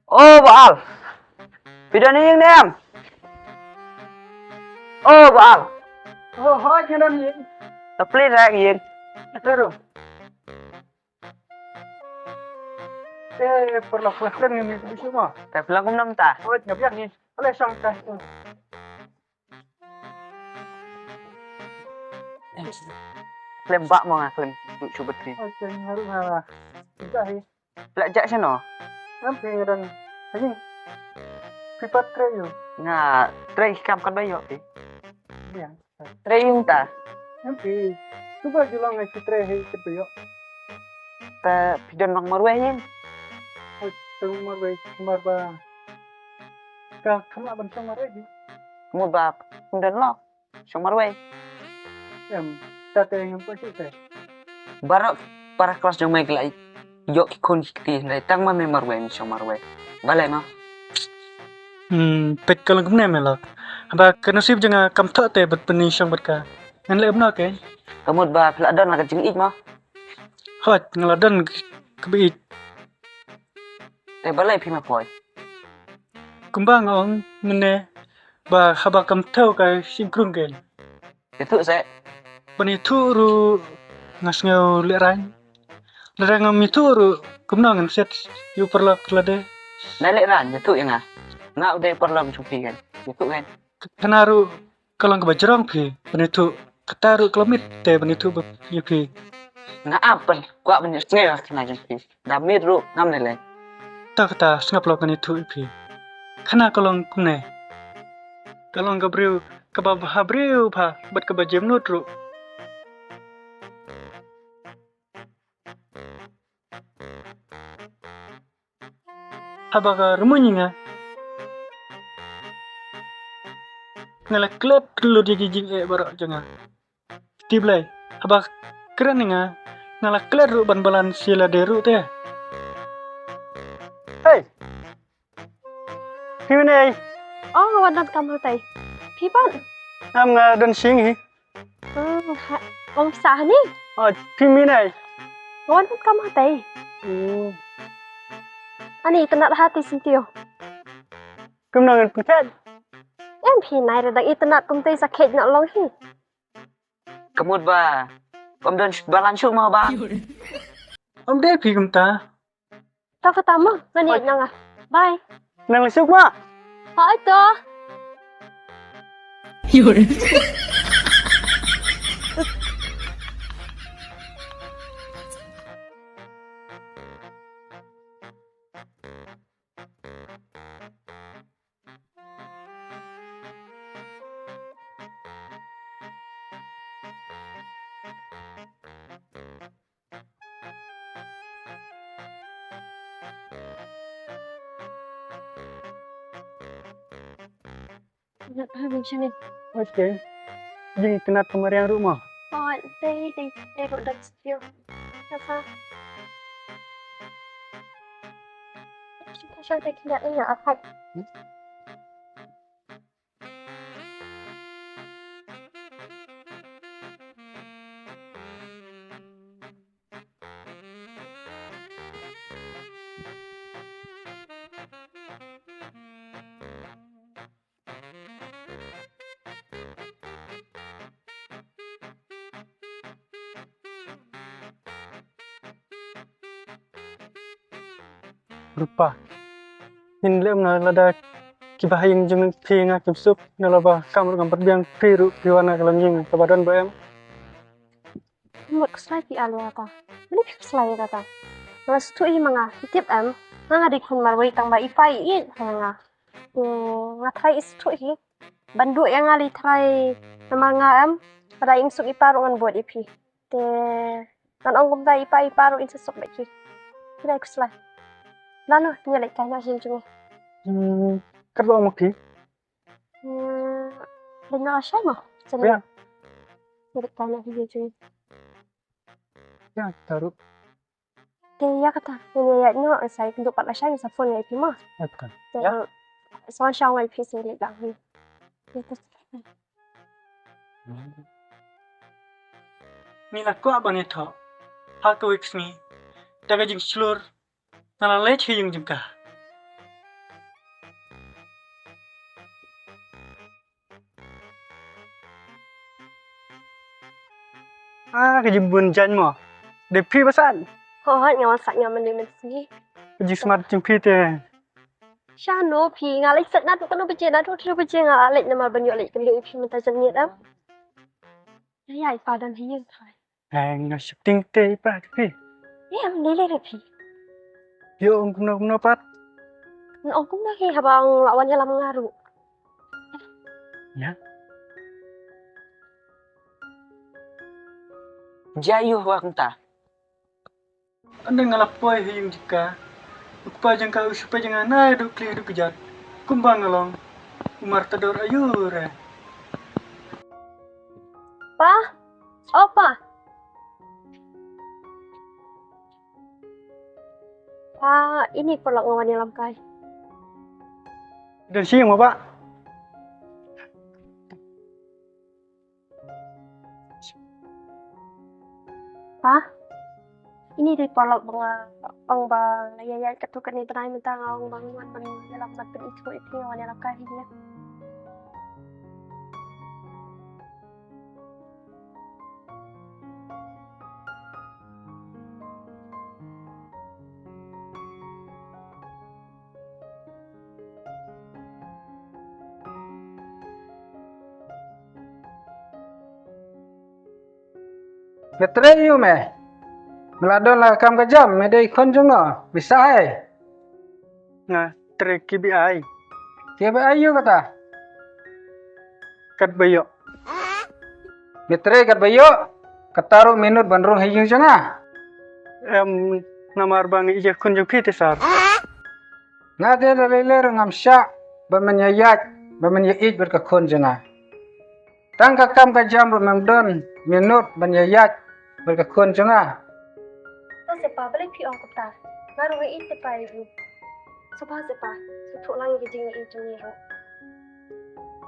Ô Bảo, video này anh em. Ô Bảo, Oh, hỏi cho nên gì? tập play ra cái gì? Thế rồi. Thế perlu kelas ni di semua. Tập lang cũng năm ta. Oh, nyabiak ni. Oleh sang ta. Lembak mau ngakun untuk coba tri. Oh, jangan harus ngalah. Tidak ni. Belajar sana. Nampi dan ini. Pipat kreyo. Nga, try kam kan bayo ti. Ya. Try yung ta. Nampi. Cuba julang ngai citre hei cepeyo. Ta video mang marweh yin. Oh, tengok marbai marba. Ka kena bancang marbai ni. Một bà không đến lo. Xong marweh. Em tak tengok apa sih teh. Barak para kelas jong mai kelai. Yo ki kon ki lai tang ma me marweh ni xong marweh. Balai no. Pek kalau kemana melak. Apa kenasib jangan kam tak teh bet pening syang bet ka. Ngan lep nak ke? Một bà lại đơn là cái trứng ít mà. Hot ngeladan kebi Để balai phi mà phổi. kumbang ong mene ba haba kam tau ka sim krung ke. Để thử sẽ. Bani tu ru ngas ngau lerang. Lerang mi tu ru kumna ngan set yu perla kelade. Nãy lẽ ra để thử yang à. Ngạo đây per lam chung phi gan. Để thử gan. Kenaru kalang ka bajrang phi. Bani tu kataru kelamit te bani tu yu phi. Ngã apa? Quạ bên nghe là này chung phi. Đam mê ru ngâm này lên. Ta kata sngap lo bani tu phi. Kana kalang kumne. Kalang ka briu ka ba habriu pha bat ka ba jemnut ru. Abaga rumunyinya ngala klet lu di gijing barok janga tiblai abag keren nga ngala klet ru ban balan sila deru teh hey himne Oh, wadat kamu tay. Pipan. am nga dan sing hi Om sah ni. oh pynmih này Wadat kamu tay. Ani tenat hati sintio. kum nang pket Em phi nai ra dangitenat kum tay sakit nak long hi. Một bà. Ông đơn balan chung mà ba. om de phi kum ta Ta pertama ngani nang ah. Bye. nang suk ma Hai to. Nak habis ni. okay jing kenat kemarian rumah Oh, tay ro dak sintio. Apa? Kita tak kena ingat apa. rupa hin lem na lada kibahing jeng phi nga kim sup na laba kam ngam patbiang phi ru piwana kalanjing kabadan bayam Mut slide di alata. Ini slide kata. Mas tu i manga tip am. Nga di kun marwai tang ba ipai in nga. Nga try is tu hi. Bandu yang ngali try nama nga am. Pada ing suk iparu ngan buat ipi. Te kan ong kum dai ipai iparu in sesuk ba ki. Kira ku slide. Lalu nyelek kaya hin cuma. kerba makti Dengar sama. ya Nyelek kaya hin cuma. ya taruh Kaya kata, ini ya nyo saya untuk pat lasai sa phone ngai pi ma. kan Ya. Son shong ngai pi se le dang hi. Itu. ni la ko abang itu ha ko iksni daga jing slur Ngala lech hiyung jengka. Kejibun jan mo. Depi pasan. Hoi ngawan sak ngaman ni mensi. Keji smart jongphi te. Sha no phi nga lech sat na tu kan beje na tu beje nga lech nama banyo lech kelu phi menta jan ni am. Ya ipa dan hiyung thai. Nga shifting te ipa jongphi. Em lele re phi. Yo kumno pat. Ông cũng nói khi habang lawan dalam ngaru. Ya. Jayuh wakta. Anda ngalapoi hiyung jika. Upa jengka usupa jangan naik duk kli duk kejat. Kumbang ngalong. Umar tador ayure. Pa? Opa? Pa, ini perlu ngawan dalam kai. Dari siang mo Pak? Pa? Ini di perlu bang bang ya ketukan ni tanai mentang ang bang wan dalam batin itu ngawan dalam kai dia. Betre yu me. Meladon la kam kejam me dei kon jong no. Bisa hai. Nga trek KBI. Kebe ayu kata. Kat bayo. Betre kat bayo. Kataru minut bandrung hiyung janga. Namar bang ije kun jongphi te sar. Ngade dalile ngam sya. Bamenyayat. Bamenyait berkakon janga. Tangka kam kejam rumangdon minut banyayat berkakon janga. Tu siapa balik pi ong kota. Ngaru ngai itu pa ibu. Siapa? Sutuk lang gejing itu ni ro.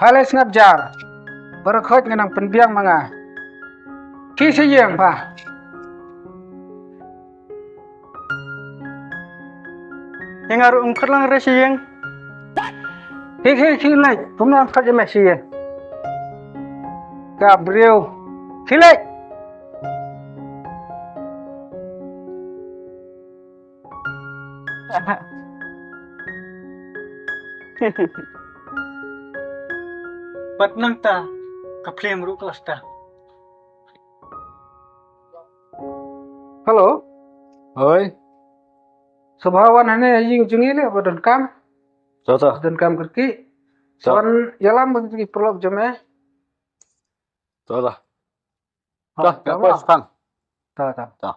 Hales ngabjar. Berkhot ngenang penbiang manga. Ki siyeng pa. Yang ngaru ungkar lang re siyeng. Ki lek. Kumna khat je me siyeng. Gabriel. Ki lek. Bat nang ta. Khublei ru kelas ta. Halo. Oi. Subhawan hane yi jungile badan kam. Toto. Badan kam kerki. Sawan yalam bagi perlu jome. Toto. Dah, apa sang? Ta.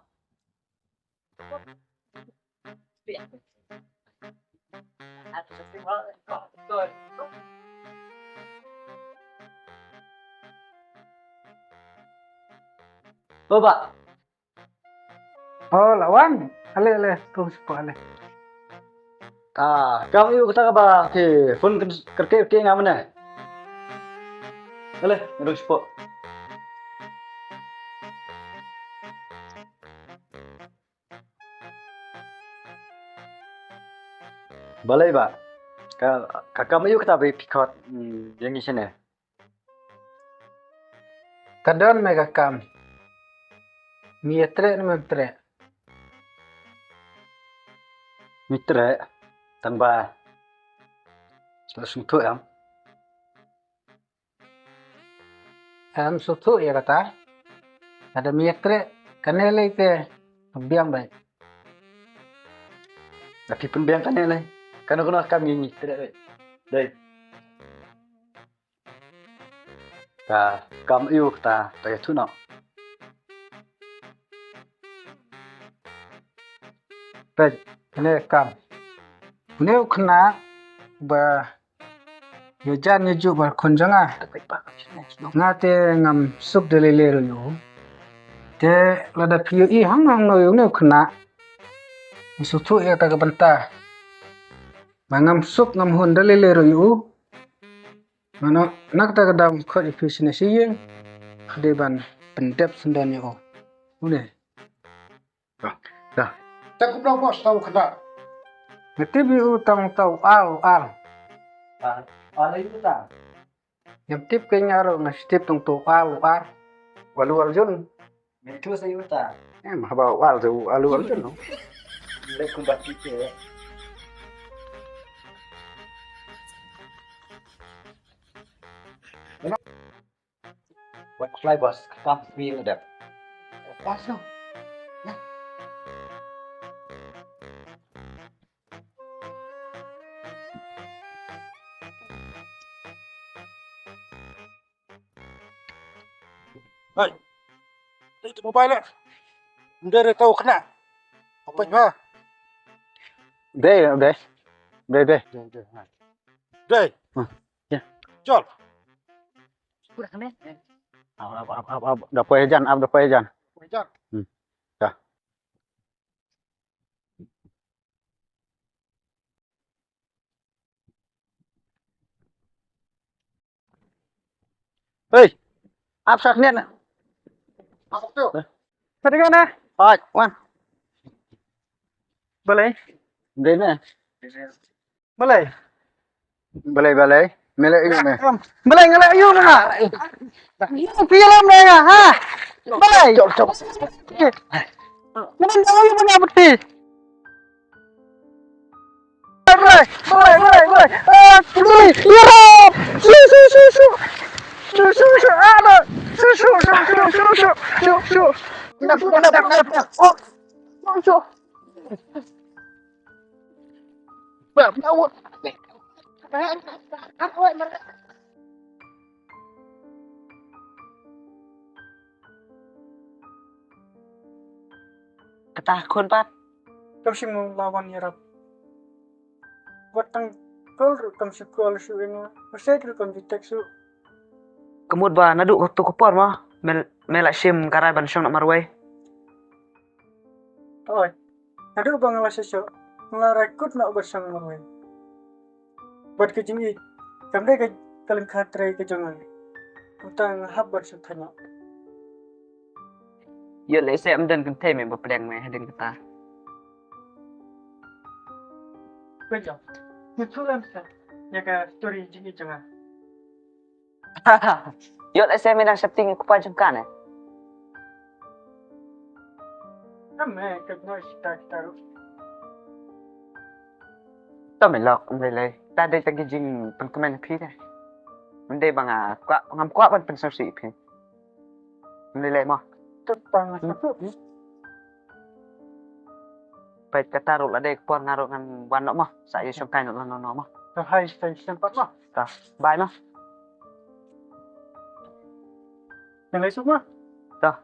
Bapak. Oh, lawan. Ale, terus ale. Kamu yuk kita ba ke phone kerke ngamane. Ale, ngerus po. Balai ba. Kamu yuk kita be pikot yang di sini. Kadon mega kam. Mietre mentre. Mitra tanpa langsung tu am. Am sutu ya kata. Ada mietre kanele te biang baik. Tapi pun biang kan le. Kana kami mitra dai. Kamu yuk ta tu nak. Baik. Kene kam. Neu kena ba yajan yeju bar konjanga. Ngate ngam suk delele ro. Te lada piu I hang no yo neu kena. Sutu ya ta banta. Mangam suk ngam hun delele ro yo. Mano nak ta kadam kho efficiency yeng. Deban pendep sendan yo. Une. Dah. Tak kumpul bos tahu kena. Ngetip utang tau al. Ala itu ta. Yang tip kayaknya aro ngasih tip tong al. Walu arjun. Itu saya ta. Mah bawa al tu alu arjun no. Mulai kumbat kita. What fly bos? Kam feel that. Pas no. Hai. Itu mobile. Udah tahu kena. Apa juga? Deh. Deh. Ya. Jol. Udah kan, Dapat ejan, dapat ejan. Wajar. Dah. Hei, apa saknya? Apa tu? Tadi kan ah? Oi, wan. Balai. Dene. Balai. Balai. Melek ini me. Balai ngelak ayu mana? Film ni ya, ha? Balai. Cop. Mana tahu yang mana beti? Balai. Khublei. Ya. Shuh. Ada. Shuh. Nak. Oh. Masuk. Bawa. Ketakut, Pat. Kau sih mau lawan ya Rab. Buat tangkol kau sekolah suenga. Masih kau kontak su. Kemud ba naduk waktu kupor mah. Melak sim karai ban shong nak marwai. Oi. Ada bang lah sesuatu. Ngelarekut nak bersang marwai. Buat kejingi. Kamu ke kalian katrai ke jangan. Utang habar sutanya. Yo le se am den kan te me ba pedang me hadin kata. Betul. Betul amsa. Ya ka story jingi jangan. Yo le se me nang septing ku pa jengkan eh. Ame kenal kita taruh. To me lok am le. Ta de tagi jing pen komen phi de. Mun de banga kwa ngam kwa ban pen si phi. Mun le mo. Tepang satu. Pai kata ro la de por ngaro ngan wan no mo. Sa yo shong kai no mo. Hai stay sempat mah. Ta. Bye mo. Yang lain semua. Ta.